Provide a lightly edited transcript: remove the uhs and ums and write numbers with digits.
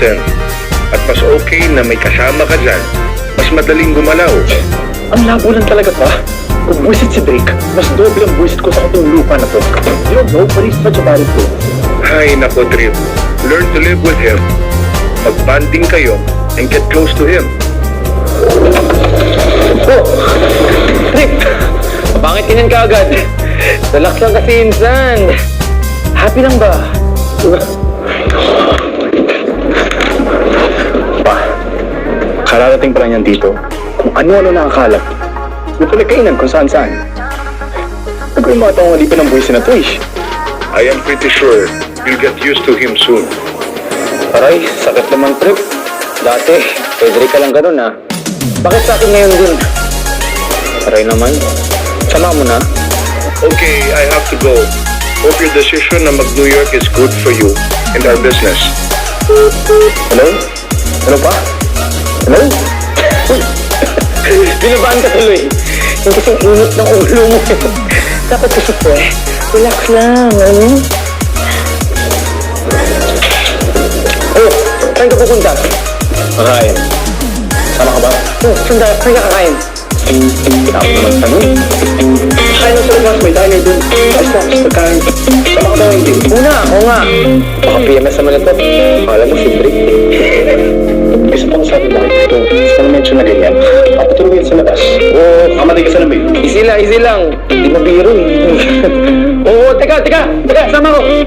1,000. At mas okay na may kasama ka dyan. Mas madaling gumalaw. Ang labo lang talaga pa. Kung buwisit si Drake, mas doble ang buwisit ko sa katong lupa na to. You don't know, but he's such a bad influence. Hay nako, Trip. Learn to live with him. Mag-banding kayo and get close to him. Oh! Drake! Mabangit ka niyan kaagad. Relax lang kasi, insan. Happy lang ba? Pa, kararating pa lang yan dito. Kung ano-ano nakakalap. May pinagkainan kung saan-saan. Nagawin mga taong alipin ng buwisin na to eh. I am pretty sure you'll get used to him soon. Aray, sakit naman, Trip. Dati, kay Drake ka lang ganun, ha? Bakit sa akin ngayon din? Aray naman. Sama mo na. Okay, I have to go. Hope your decision na mag-New York is good for you and our business. Hello? Ano pa? Hello? Binabahan ka tuloy. Yung kasing init ng ulo mo. Dapat kasi po eh. Relax lang, ano? Oh, saan ka pupunta? Kakain. Sama ka ba? Oh, saan ka kakain? Ako naman tanong. Kakain lang sa labas, may diner dun. Snacks, pagkain. Sama ka ba hindi? Oo nga. Baka PMS naman ito. Akala mo si Drake. Gusto pang sabi lang ito. Gusto pang mention na ganyan. Papatuloy sa labas. Oo, kamatay ka sa lamig. Easy lang. Hindi mo biro eh. Oo, teka. Sama ko.